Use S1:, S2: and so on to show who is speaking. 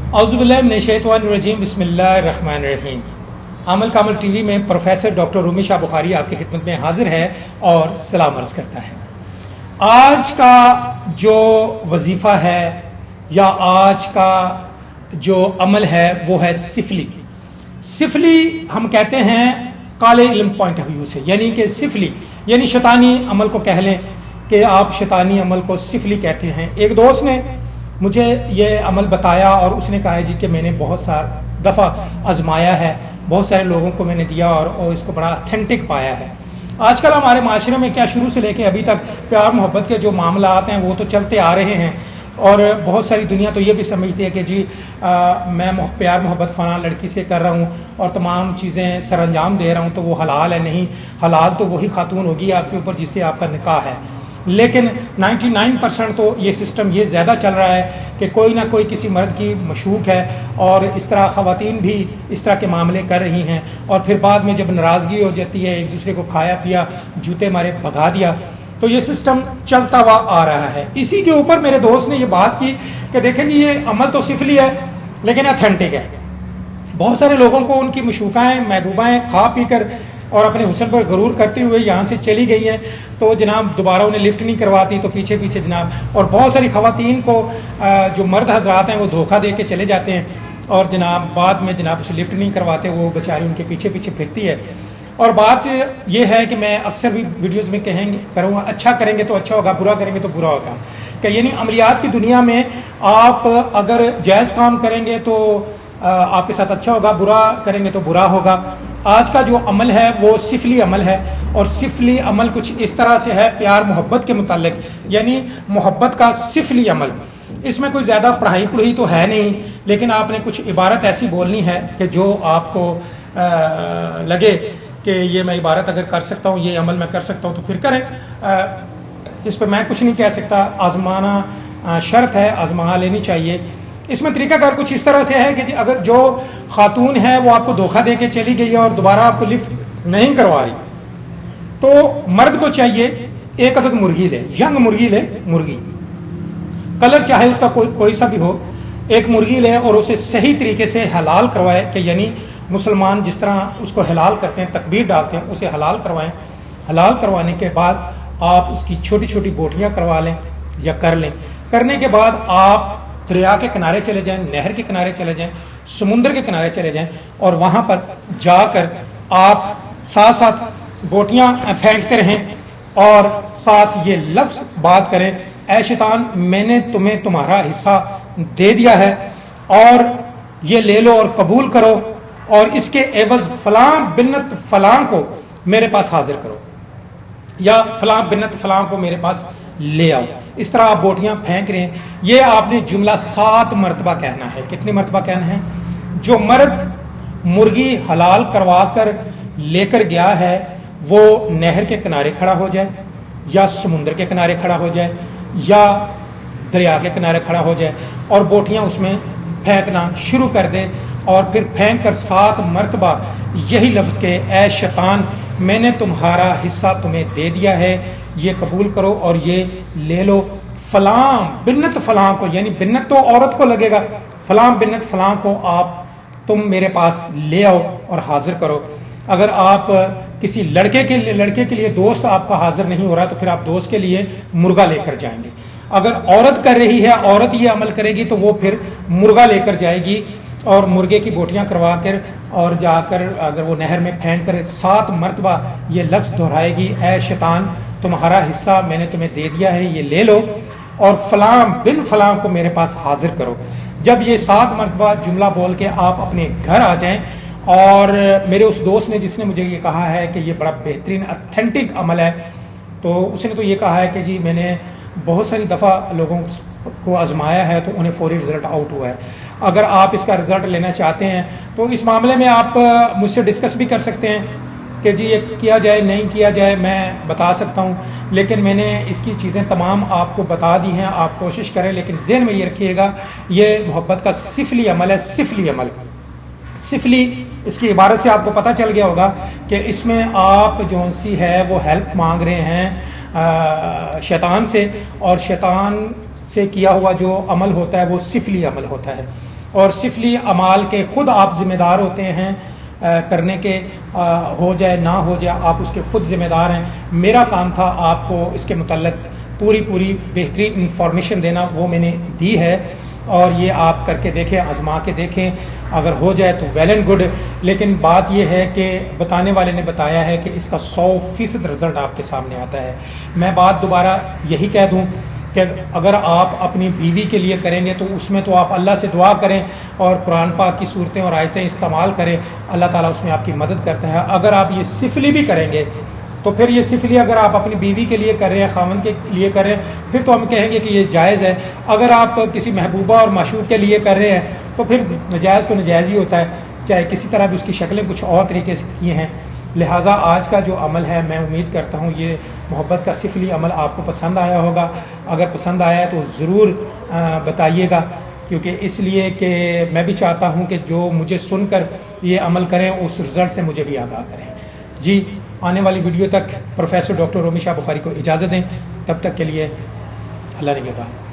S1: औज़ुबिल्लाहि मिनश्शैतानिर्रजीम बिस्मिल्लाहिर्रहमानिर्रहीम। अमल कामल टीवी में professor doctor Rumi Shah Bukhari आपकी खिदमत में हाजिर है और सलाम अर्ज़ करता है। आज का जो वजीफ़ा है या आज का जो अमल है वो है सिफली। सिफली हम कहते हैं काले इल्म पॉइंट ऑफ व्यू से, यानी कि सिफली यानी शैतानी अमल को कह लें कि आप शैतानी अमल को सिफली कहते हैं। एक दोस्त ने मुझे ये अमल बताया और उसने कहा है जी कि मैंने बहुत सारा दफ़ा आजमाया है, बहुत सारे लोगों को मैंने दिया और इसको बड़ा अथेंटिक पाया है। आजकल हमारे माशरे में क्या शुरू से लेकर अभी तक प्यार मोहब्बत के जो मामलात हैं वो तो चलते आ रहे हैं और बहुत सारी दुनिया तो ये भी समझती है कि जी मैं प्यार मोहब्बत फ़लाँ लड़की से कर रहा हूँ और तमाम चीज़ें सर अंजाम दे रहा हूँ तो वो हलाल है। नहीं, हलाल तो वही खातून होगी आपके ऊपर जिससे आपका निकाह है। लेकिन 99% तो ये सिस्टम ये ज़्यादा चल रहा है कि कोई ना कोई किसी मर्द की मशूक है और इस तरह ख़वातीन भी इस तरह के मामले कर रही हैं और फिर बाद में जब नाराज़गी हो जाती है, एक दूसरे को खाया पिया जूते मारे भगा दिया, तो ये सिस्टम चलता हुआ आ रहा है। इसी के ऊपर मेरे दोस्त ने ये बात की कि देखें जी ये अमल तो सिफली है लेकिन अथेंटिक है। बहुत सारे लोगों को उनकी मशूकाएँ महबूबाएँ खा पी कर और अपने हुस्न पर गरूर करते हुए यहाँ से चली गई हैं, तो जनाब दोबारा उन्हें लिफ्ट नहीं करवाती तो पीछे पीछे जनाब, और बहुत सारी ख़वातीन को जो मर्द हजरात हैं वो धोखा दे के चले जाते हैं और जनाब बाद में जनाब उसे लिफ्ट नहीं करवाते, वो बेचारी उनके पीछे पीछे फिरती है। और बात ये है कि मैं अक्सर भी वीडियोज़ में करूँगा, अच्छा करेंगे तो अच्छा होगा, बुरा करेंगे तो बुरा होगा। कि यानी अमलियात की दुनिया में आप अगर जायज़ काम करेंगे तो आपके साथ अच्छा होगा, बुरा करेंगे तो बुरा होगा। आज का जो अमल है वो सिफली अमल है और सिफली अमल कुछ इस तरह से है प्यार मोहब्बत के मुतालिक, यानी मोहब्बत का सिफली अमल। इसमें कोई ज़्यादा पढ़ाई पढ़ाई तो है नहीं, लेकिन आपने कुछ इबारत ऐसी बोलनी है कि जो आपको लगे कि ये मैं इबारत अगर कर सकता हूँ, ये अमल मैं कर सकता हूँ तो फिर करें। इस पर मैं कुछ नहीं कह सकता, आजमाना शर्त है, आजमा लेनी चाहिए। इसमें तरीकाकार कुछ इस तरह से है कि अगर जो खातून है वो आपको धोखा दे के चली गई है और दोबारा आपको लिफ्ट नहीं करवा रही, तो मर्द को चाहिए एक अदद मुर्गी ले, यंग मुर्गी ले, मुर्गी कलर चाहे उसका कोई सा भी हो, एक मुर्गी ले और उसे सही तरीके से हलाल करवाए कि यानी मुसलमान जिस तरह उसको हलाल करते हैं, तकबीर डालते हैं, उसे हलाल करवाएं। हलाल करवाने के बाद आप उसकी छोटी छोटी बोटियाँ करवा लें या कर लें। करने के बाद आप दरिया के किनारे चले जाएं, नहर के किनारे चले जाएं, समुंदर के किनारे चले जाएं और वहाँ पर जाकर आप साथ साथ बोटियाँ फेंकते रहें और साथ ये लफ्ज़ बात करें, ऐ शैतान मैंने तुम्हें तुम्हारा हिस्सा दे दिया है और ये ले लो और कबूल करो और इसके एवज़ फ़लाँ बिन्नत फ़लाँ को मेरे पास हाजिर करो या फ़लाँ बिन्नत फ़लाँ को मेरे पास ले आओ। इस तरह आप बोटियाँ फेंक रहे हैं। ये आपने जुमला 7 मरतबा कहना है। कितनी मरतबा कहना है? जो मर्द मुर्गी हलाल करवा कर लेकर गया है वो नहर के किनारे खड़ा हो जाए या समुंदर के किनारे खड़ा हो जाए या दरिया के किनारे खड़ा हो जाए और बोटियाँ उसमें फेंकना शुरू कर दे और फिर फेंक कर 7 मरतबा यही लफ्ज़ के ऐ शैतान मैंने तुम्हारा हिस्सा तुम्हें दे दिया है, ये कबूल करो और ये ले लो फ़लाँ बिन्नत फ़लाँ को, यानी बिन्नत तो औरत को लगेगा, फ़लाँ बिन्नत फ़लाँ को आप तुम मेरे पास ले आओ और हाजिर करो। अगर आप किसी लड़के के लिए दोस्त आपका हाजिर नहीं हो रहा तो फिर आप दोस्त के लिए मुर्गा लेकर जाएंगे। अगर औरत कर रही है, औरत ये अमल करेगी तो वो फिर मुर्गा लेकर जाएगी और मुर्गे की बोटियाँ करवा कर और जाकर अगर वो नहर में फेंक कर 7 मरतबा ये लफ्ज़ दोहराएगी, ऐ शैतान तुम्हारा हिस्सा मैंने तुम्हें दे दिया है, ये ले लो और फ़लाँ बिन फ़लाँ को मेरे पास हाजिर करो। जब ये 7 मरतबा जुमला बोल के आप अपने घर आ जाएं, और मेरे उस दोस्त ने जिसने मुझे ये कहा है कि ये बड़ा बेहतरीन अथेंटिक अमल है, तो उसने तो ये कहा है कि जी मैंने बहुत सारी दफ़ा लोगों को आजमाया है तो उन्हें फौरी रिज़ल्ट आउट हुआ है। अगर आप इसका रिज़ल्ट लेना चाहते हैं तो इस मामले में आप मुझसे डिस्कस भी कर सकते हैं कि जी ये किया जाए नहीं किया जाए, मैं बता सकता हूँ, लेकिन मैंने इसकी चीज़ें तमाम आपको बता दी हैं। आप कोशिश करें, लेकिन ज़हन में ये रखिएगा ये मोहब्बत का सिफली अमल है। सिफली अमल, सिफली इसकी इबारत से आपको पता चल गया होगा कि इसमें आप जो सी है वो हेल्प मांग रहे हैं शैतान से, और शैतान से किया हुआ जो अमल होता है वो सिफली अमल होता है। اور سفلی اعمال کے خود آپ ذمہ دار ہوتے ہیں کرنے کے، ہو جائے نہ ہو جائے آپ اس کے خود ذمہ دار ہیں۔ میرا کام تھا آپ کو اس کے متعلق پوری بہترین انفارمیشن دینا، وہ میں نے دی ہے، اور یہ آپ کر کے دیکھیں، آزما کے دیکھیں، اگر ہو جائے تو ویل اینڈ گڈ۔ لیکن بات یہ ہے کہ بتانے والے نے بتایا ہے کہ اس کا 100% رزلٹ آپ کے سامنے آتا ہے۔ میں بات دوبارہ یہی کہہ دوں کہ اگر آپ اپنی بیوی کے لیے کریں گے تو اس میں تو آپ اللہ سے دعا کریں اور قرآن پاک کی صورتیں اور آیتیں استعمال کریں، اللہ تعالیٰ اس میں آپ کی مدد کرتا ہے۔ اگر آپ یہ سفلی بھی کریں گے تو پھر یہ سفلی اگر آپ اپنی بیوی کے لیے کر رہے ہیں، خاوند کے لیے کر رہے ہیں، پھر تو ہم کہیں گے کہ یہ جائز ہے۔ اگر آپ کسی محبوبہ اور معشوق کے لیے کر رہے ہیں تو پھر نجائز تو نجائز ہی ہوتا ہے، چاہے کسی طرح بھی اس کی شکلیں کچھ اور طریقے سے کی ہیں۔ لہٰذا آج کا جو عمل ہے، میں امید کرتا ہوں یہ محبت کا سفلی عمل آپ کو پسند آیا ہوگا۔ اگر پسند آیا ہے تو ضرور بتائیے گا، کیونکہ اس لیے کہ میں بھی چاہتا ہوں کہ جو مجھے سن کر یہ عمل کریں اس رزلٹ سے مجھے بھی آگاہ کریں۔ جی، آنے والی ویڈیو تک پروفیسر ڈاکٹر رومی شاہ بخاری کو اجازت دیں، تب تک کے لیے اللہ نگہبان۔